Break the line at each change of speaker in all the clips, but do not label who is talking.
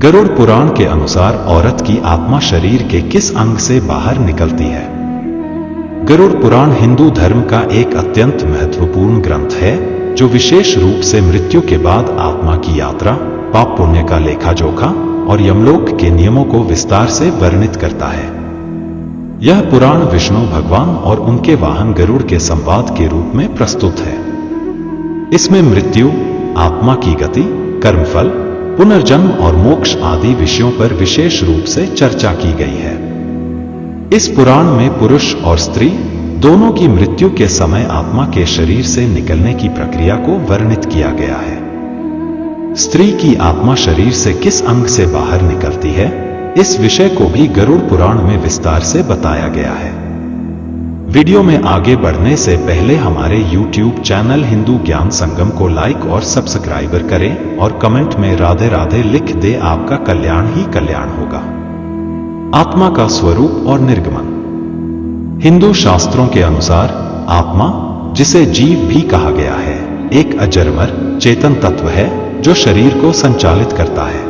गरुड़ पुराण के अनुसार औरत की आत्मा शरीर के किस अंग से बाहर निकलती है? गरुड़ पुराण हिंदू धर्म का एक अत्यंत महत्वपूर्ण ग्रंथ है जो विशेष रूप से मृत्यु के बाद आत्मा की यात्रा, पाप पुण्य का लेखा जोखा और यमलोक के नियमों को विस्तार से वर्णित करता है। यह पुराण विष्णु भगवान और उनके वाहन गरुड़ के संवाद के रूप में प्रस्तुत है। इसमें मृत्यु, आत्मा की गति, कर्मफल, पुनर्जन्म और मोक्ष आदि विषयों पर विशेष रूप से चर्चा की गई है। इस पुराण में पुरुष और स्त्री दोनों की मृत्यु के समय आत्मा के शरीर से निकलने की प्रक्रिया को वर्णित किया गया है। स्त्री की आत्मा शरीर से किस अंग से बाहर निकलती है, इस विषय को भी गरुड़ पुराण में विस्तार से बताया गया है। वीडियो में आगे बढ़ने से पहले हमारे YouTube चैनल हिंदू ज्ञान संगम को लाइक और सब्सक्राइबर करें और कमेंट में राधे राधे लिख दे। आपका कल्याण ही कल्याण होगा। आत्मा का स्वरूप और निर्गमन। हिंदू शास्त्रों के अनुसार आत्मा, जिसे जीव भी कहा गया है, एक अजरमर चेतन तत्व है जो शरीर को संचालित करता है।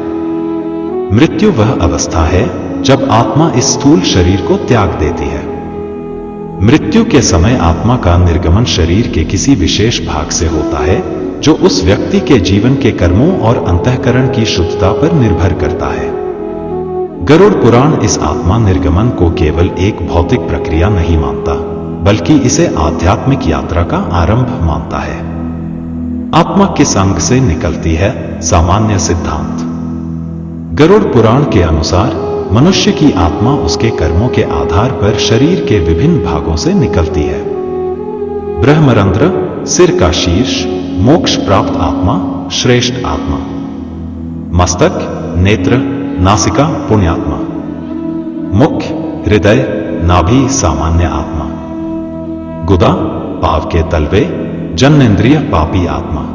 मृत्यु वह अवस्था है जब आत्मा इस स्थूल शरीर को त्याग देती है। मृत्यु के समय आत्मा का निर्गमन शरीर के किसी विशेष भाग से होता है जो उस व्यक्ति के जीवन के कर्मों और अंतःकरण की शुद्धता पर निर्भर करता है। गरुड़ पुराण इस आत्मा निर्गमन को केवल एक भौतिक प्रक्रिया नहीं मानता, बल्कि इसे आध्यात्मिक यात्रा का आरंभ मानता है। आत्मा किस अंग से निकलती है? सामान्य सिद्धांत। गरुड़ पुराण के अनुसार मनुष्य की आत्मा उसके कर्मों के आधार पर शरीर के विभिन्न भागों से निकलती है। ब्रह्मरंध्र, सिर का शीर्ष, मोक्ष प्राप्त आत्मा, श्रेष्ठ आत्मा। मस्तक, नेत्र, नासिका, पुण्यात्मा। मुख, हृदय, नाभि, सामान्य आत्मा। गुदा, पांव के तलवे, जननेंद्रिय, पापी आत्मा।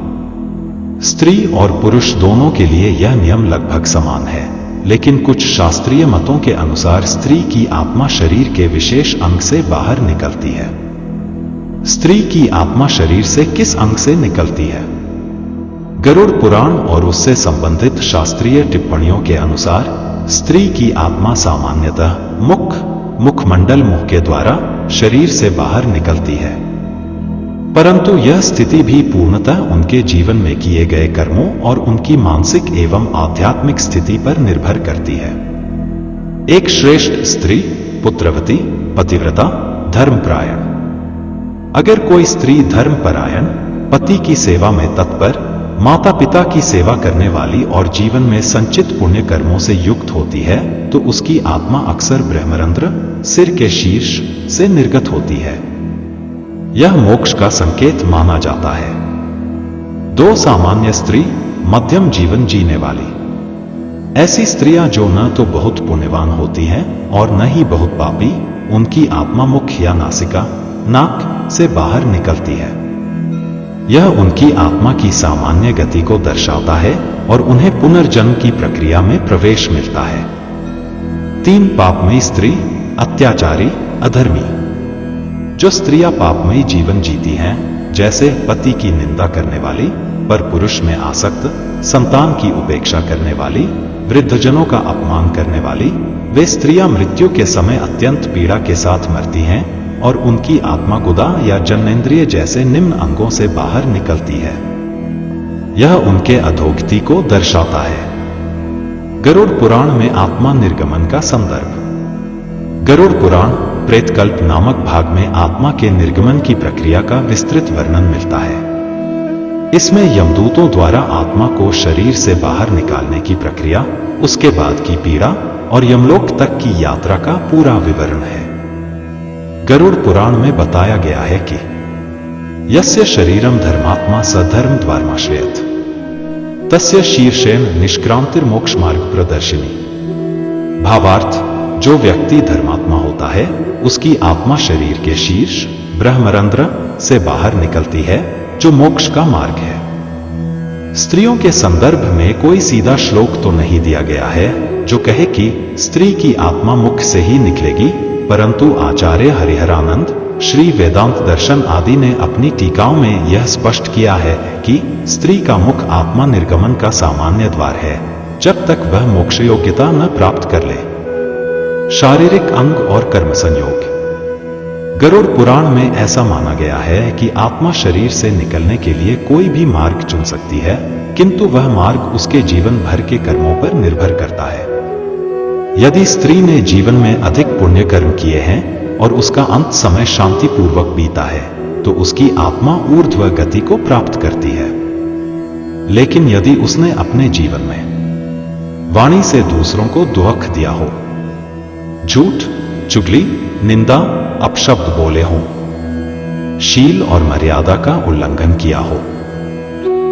स्त्री और पुरुष दोनों के लिए यह नियम लगभग समान है, लेकिन कुछ शास्त्रीय मतों के अनुसार स्त्री की आत्मा शरीर के विशेष अंग से बाहर निकलती है। स्त्री की आत्मा शरीर से किस अंग से निकलती है? गरुड़ पुराण और उससे संबंधित शास्त्रीय टिप्पणियों के अनुसार स्त्री की आत्मा सामान्यतः मुखमंडल, मुख के द्वारा शरीर से बाहर निकलती है, परंतु यह स्थिति भी पूर्णतः उनके जीवन में किए गए कर्मों और उनकी मानसिक एवं आध्यात्मिक स्थिति पर निर्भर करती है। एक श्रेष्ठ स्त्री, पुत्रवती, पतिव्रता, धर्मपरायण। अगर कोई स्त्री धर्मपरायण, पति की सेवा में तत्पर, माता पिता की सेवा करने वाली और जीवन में संचित पुण्य कर्मों से युक्त होती है, तो उसकी आत्मा अक्सर ब्रह्मरंध्र, सिर के शीर्ष से निर्गत होती है। यह मोक्ष का संकेत माना जाता है। दो सामान्य स्त्री, मध्यम जीवन जीने वाली। ऐसी स्त्रियां जो न तो बहुत पुण्यवान होती हैं और न ही बहुत पापी, उनकी आत्मा मुख या नासिका, नाक से बाहर निकलती है। यह उनकी आत्मा की सामान्य गति को दर्शाता है और उन्हें पुनर्जन्म की प्रक्रिया में प्रवेश मिलता है। 3 पापमयी स्त्री, अत्याचारी, अधर्मी। जो स्त्रियां पापमयी जीवन जीती हैं, जैसे पति की निंदा करने वाली, पर पुरुष में आसक्त, संतान की उपेक्षा करने वाली, वृद्धजनों का अपमान करने वाली, वे स्त्रियां मृत्यु के समय अत्यंत पीड़ा के साथ मरती हैं और उनकी आत्मा गुदा या जननेंद्रिय जैसे निम्न अंगों से बाहर निकलती है। यह उनके अधोगति को दर्शाता है। गरुड़ पुराण में आत्मा निर्गमन का संदर्भ। गरुड़ पुराण प्रेतकल्प नामक भाग में आत्मा के निर्गमन की प्रक्रिया का विस्तृत वर्णन मिलता है। इसमें यमदूतों द्वारा आत्मा को शरीर से बाहर निकालने की प्रक्रिया, उसके बाद की पीड़ा और यमलोक तक की यात्रा का पूरा विवरण है। गरुड़ पुराण में बताया गया है कि यस्य शरीरम धर्मात्मा स धर्म द्वारमाश्रयेत् तस्य शीर्षेण निष्क्रांतिर्मोक्ष मार्ग प्रदर्शिनी। भावार्थ, जो व्यक्ति धर्मात्मा होता है, उसकी आत्मा शरीर के शीर्ष ब्रह्मरंध्र से बाहर निकलती है, जो मोक्ष का मार्ग है। स्त्रियों के संदर्भ में कोई सीधा श्लोक तो नहीं दिया गया है जो कहे कि स्त्री की आत्मा मुख से ही निकलेगी, परंतु आचार्य हरिहरानंद, श्री वेदांत दर्शन आदि ने अपनी टीकाओं में यह स्पष्ट किया है कि स्त्री का मुख आत्मा निर्गमन का सामान्य द्वार है जब तक वह मोक्ष योग्यता न प्राप्त कर ले। शारीरिक अंग और कर्म संयोग। गरुड़ पुराण में ऐसा माना गया है कि आत्मा शरीर से निकलने के लिए कोई भी मार्ग चुन सकती है, किंतु वह मार्ग उसके जीवन भर के कर्मों पर निर्भर करता है। यदि स्त्री ने जीवन में अधिक पुण्य कर्म किए हैं और उसका अंत समय शांतिपूर्वक बीता है, तो उसकी आत्मा ऊर्ध्व गति को प्राप्त करती है। लेकिन यदि उसने अपने जीवन में वाणी से दूसरों को दुख दिया हो, झूठ, चुगली, निंदा, अपशब्द बोले हों, शील और मर्यादा का उल्लंघन किया हो,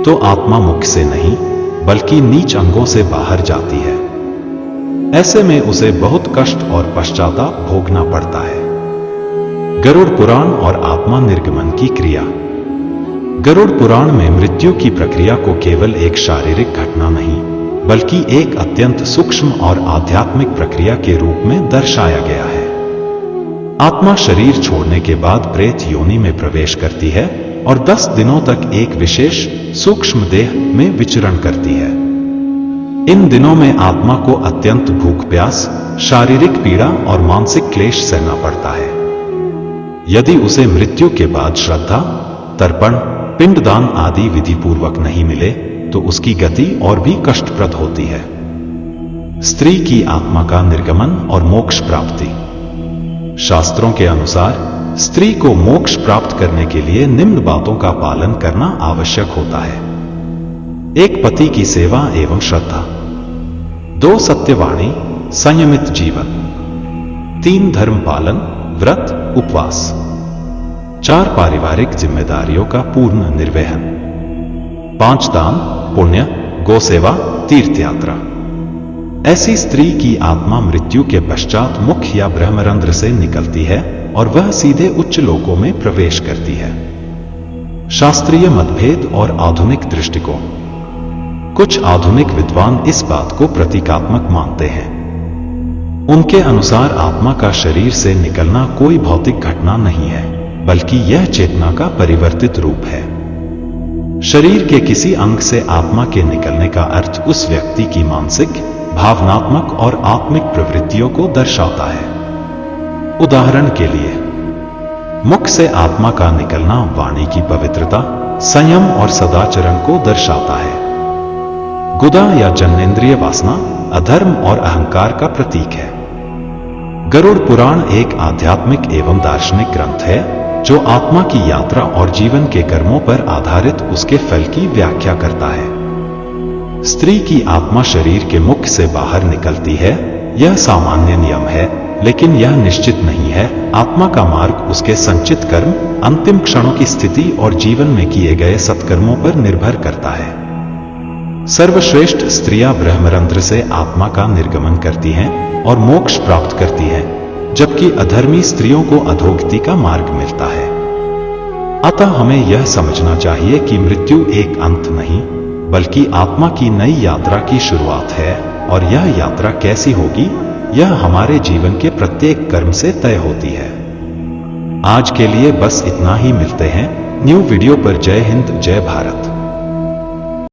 तो आत्मा मुख से नहीं बल्कि नीच अंगों से बाहर जाती है। ऐसे में उसे बहुत कष्ट और पश्चाताप भोगना पड़ता है। गरुड़ पुराण और आत्मा निर्गमन की क्रिया। गरुड़ पुराण में मृत्यु की प्रक्रिया को केवल एक शारीरिक घटना नहीं बल्कि एक अत्यंत सूक्ष्म और आध्यात्मिक प्रक्रिया के रूप में दर्शाया गया है। आत्मा शरीर छोड़ने के बाद प्रेत योनि में प्रवेश करती है और 10 दिनों तक एक विशेष सूक्ष्म देह में विचरण करती है। इन दिनों में आत्मा को अत्यंत भूख प्यास, शारीरिक पीड़ा और मानसिक क्लेश सहना पड़ता है। यदि उसे मृत्यु के बाद श्रद्धा, तर्पण, पिंडदान आदि विधि पूर्वक नहीं मिले तो उसकी गति और भी कष्टप्रद होती है। स्त्री की आत्मा का निर्गमन और मोक्ष प्राप्ति। शास्त्रों के अनुसार स्त्री को मोक्ष प्राप्त करने के लिए निम्न बातों का पालन करना आवश्यक होता है। 1 पति की सेवा एवं श्रद्धा। 2 सत्यवाणी, संयमित जीवन। 3 धर्म पालन, व्रत, उपवास। 4 पारिवारिक जिम्मेदारियों का पूर्ण निर्वहन। 5 दान, पुण्य, गोसेवा, तीर्थ यात्रा। ऐसी स्त्री की आत्मा मृत्यु के पश्चात मुख या ब्रह्मरंध्र से निकलती है और वह सीधे उच्च लोकों में प्रवेश करती है। शास्त्रीय मतभेद और आधुनिक दृष्टिकोण। कुछ आधुनिक विद्वान इस बात को प्रतीकात्मक मानते हैं। उनके अनुसार आत्मा का शरीर से निकलना कोई भौतिक घटना नहीं है बल्कि यह चेतना का परिवर्तित रूप है। शरीर के किसी अंग से आत्मा के निकलने का अर्थ उस व्यक्ति की मानसिक, भावनात्मक और आत्मिक प्रवृत्तियों को दर्शाता है। उदाहरण के लिए, मुख से आत्मा का निकलना वाणी की पवित्रता, संयम और सदाचरण को दर्शाता है। गुदा या जन्नेन्द्रिय वासना अधर्म और अहंकार का प्रतीक है। गरुड़ पुराण एक आध्यात्मिक एवं दार्शनिक ग्रंथ है जो आत्मा की यात्रा और जीवन के कर्मों पर आधारित उसके फल की व्याख्या करता है। स्त्री की आत्मा शरीर के मुख से बाहर निकलती है, यह सामान्य नियम है, लेकिन यह निश्चित नहीं है। आत्मा का मार्ग उसके संचित कर्म, अंतिम क्षणों की स्थिति और जीवन में किए गए सत्कर्मों पर निर्भर करता है। सर्वश्रेष्ठ स्त्रियां ब्रह्मरंध्र से आत्मा का निर्गमन करती हैं और मोक्ष प्राप्त करती हैं, जबकि अधर्मी स्त्रियों को अधोगति का मार्ग मिलता है। अतः हमें यह समझना चाहिए कि मृत्यु एक अंत नहीं बल्कि आत्मा की नई यात्रा की शुरुआत है, और यह यात्रा कैसी होगी यह हमारे जीवन के प्रत्येक कर्म से तय होती है। आज के लिए बस इतना ही। मिलते हैं न्यू वीडियो पर। जय हिंद, जय भारत।